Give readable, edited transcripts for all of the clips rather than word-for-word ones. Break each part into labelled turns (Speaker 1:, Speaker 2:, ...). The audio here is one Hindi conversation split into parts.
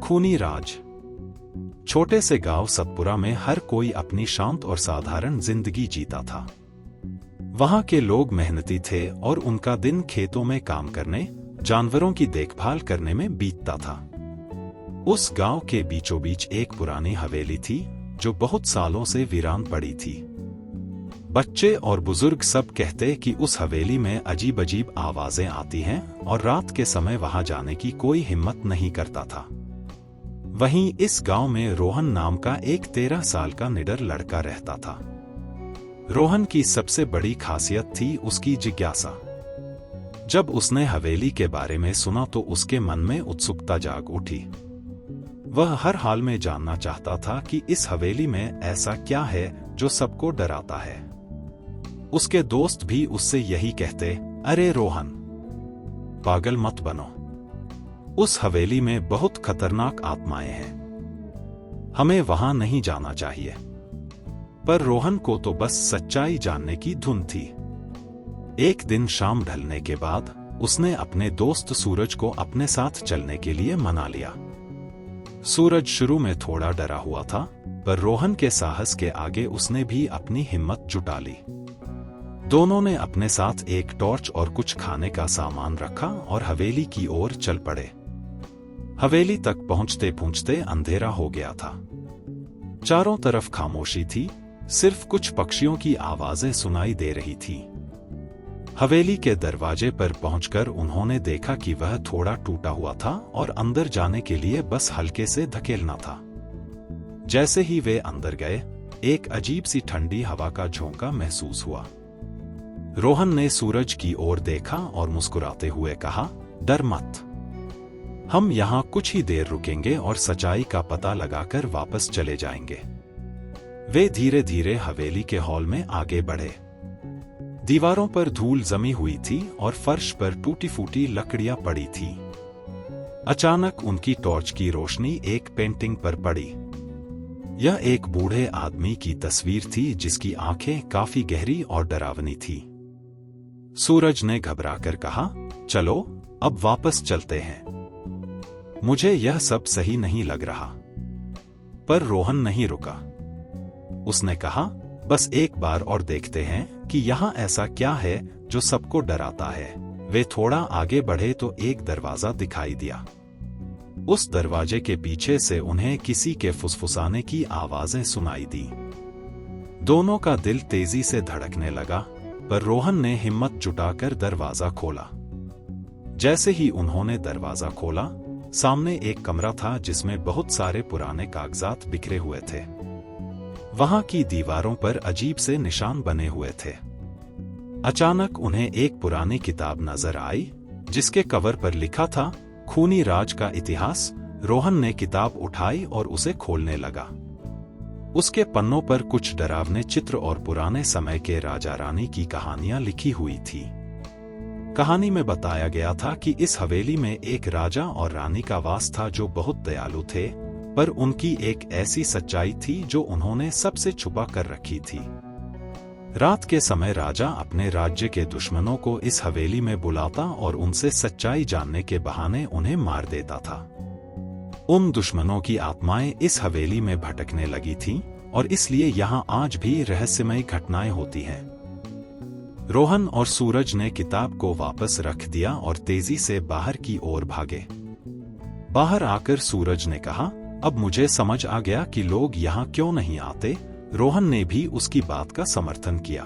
Speaker 1: खूनी राज। छोटे से गांव सतपुरा में हर कोई अपनी शांत और साधारण जिंदगी जीता था। वहां के लोग मेहनती थे और उनका दिन खेतों में काम करने, जानवरों की देखभाल करने में बीतता था। उस गांव के बीचों बीच एक पुरानी हवेली थी जो बहुत सालों से वीरान पड़ी थी। बच्चे और बुजुर्ग सब कहते कि उस हवेली में अजीब अजीब आवाजें आती हैं और रात के समय वहां जाने की कोई हिम्मत नहीं करता था। वहीं इस गांव में रोहन नाम का एक 13 साल का निडर लड़का रहता था। रोहन की सबसे बड़ी खासियत थी उसकी जिज्ञासा। जब उसने हवेली के बारे में सुना तो उसके मन में उत्सुकता जाग उठी। वह हर हाल में जानना चाहता था कि इस हवेली में ऐसा क्या है जो सबको डराता है। उसके दोस्त भी उससे यही कहते, अरे रोहन, पागल मत बनो, उस हवेली में बहुत खतरनाक आत्माएं हैं, हमें वहां नहीं जाना चाहिए। पर रोहन को तो बस सच्चाई जानने की धुन थी। एक दिन शाम ढलने के बाद उसने अपने दोस्त सूरज को अपने साथ चलने के लिए मना लिया। सूरज शुरू में थोड़ा डरा हुआ था, पर रोहन के साहस के आगे उसने भी अपनी हिम्मत जुटा ली। दोनों ने अपने साथ एक टॉर्च और कुछ खाने का सामान रखा और हवेली की ओर चल पड़े। हवेली तक पहुंचते पहुंचते अंधेरा हो गया था। चारों तरफ खामोशी थी, सिर्फ कुछ पक्षियों की आवाजें सुनाई दे रही थी। हवेली के दरवाजे पर पहुंचकर उन्होंने देखा कि वह थोड़ा टूटा हुआ था और अंदर जाने के लिए बस हल्के से धकेलना था। जैसे ही वे अंदर गए, एक अजीब सी ठंडी हवा का झोंका महसूस हुआ। रोहन ने सूरज की ओर देखा और मुस्कुराते हुए कहा, डर मत, हम यहां कुछ ही देर रुकेंगे और सच्चाई का पता लगाकर वापस चले जाएंगे। वे धीरे धीरे हवेली के हॉल में आगे बढ़े। दीवारों पर धूल जमी हुई थी और फर्श पर टूटी फूटी लकड़ियां पड़ी थी। अचानक उनकी टॉर्च की रोशनी एक पेंटिंग पर पड़ी। यह एक बूढ़े आदमी की तस्वीर थी जिसकी आंखें काफी गहरी और डरावनी थी। सूरज ने घबराकर कहा, चलो अब वापस चलते हैं, मुझे यह सब सही नहीं लग रहा। पर रोहन नहीं रुका। उसने कहा, बस एक बार और देखते हैं कि यहाँ ऐसा क्या है जो सबको डराता है। वे थोड़ा आगे बढ़े तो एक दरवाजा दिखाई दिया। उस दरवाजे के पीछे से उन्हें किसी के फुसफुसाने की आवाजें सुनाई दी। दोनों का दिल तेजी से धड़कने लगा, पर रोहन ने हिम्मत जुटाकर दरवाजा खोला। जैसे ही उन्होंने दरवाजा खोला, सामने एक कमरा था जिसमें बहुत सारे पुराने कागजात बिखरे हुए थे। वहां की दीवारों पर अजीब से निशान बने हुए थे। अचानक उन्हें एक पुरानी किताब नजर आई जिसके कवर पर लिखा था, खूनी राज का इतिहास। रोहन ने किताब उठाई और उसे खोलने लगा। उसके पन्नों पर कुछ डरावने चित्र और पुराने समय के राजा रानी की कहानियां लिखी हुई थी। कहानी में बताया गया था कि इस हवेली में एक राजा और रानी का वास था जो बहुत दयालु थे, पर उनकी एक ऐसी सच्चाई थी जो उन्होंने सबसे छुपा कर रखी थी। रात के समय राजा अपने राज्य के दुश्मनों को इस हवेली में बुलाता और उनसे सच्चाई जानने के बहाने उन्हें मार देता था। उन दुश्मनों की आत्माएं इस हवेली में भटकने लगी थीं और इसलिए यहाँ आज भी रहस्यमय घटनाएं होती हैं। रोहन और सूरज ने किताब को वापस रख दिया और तेजी से बाहर की ओर भागे। बाहर आकर सूरज ने कहा, अब मुझे समझ आ गया कि लोग यहाँ क्यों नहीं आते। रोहन ने भी उसकी बात का समर्थन किया।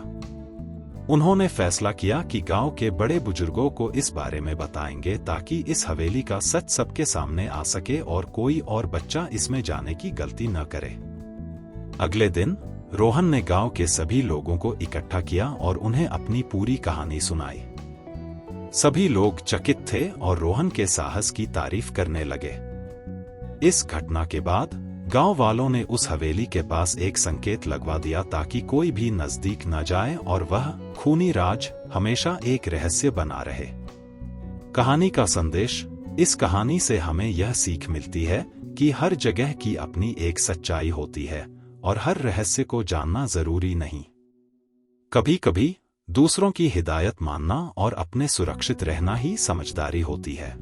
Speaker 1: उन्होंने फैसला किया कि गांव के बड़े बुजुर्गों को इस बारे में बताएंगे ताकि इस हवेली का सच सबके सामने आ सके और कोई और बच्चा इसमें जाने की गलती न करे। अगले दिन रोहन ने गांव के सभी लोगों को इकट्ठा किया और उन्हें अपनी पूरी कहानी सुनाई। सभी लोग चकित थे और रोहन के साहस की तारीफ करने लगे। इस घटना के बाद गांव वालों ने उस हवेली के पास एक संकेत लगवा दिया ताकि कोई भी नजदीक न जाए और वह खूनी राज हमेशा एक रहस्य बना रहे। कहानी का संदेश, इस कहानी से हमें यह सीख मिलती है कि हर जगह की अपनी एक सच्चाई होती है और हर रहस्य को जानना जरूरी नहीं। कभी कभी दूसरों की हिदायत मानना और अपने सुरक्षित रहना ही समझदारी होती है।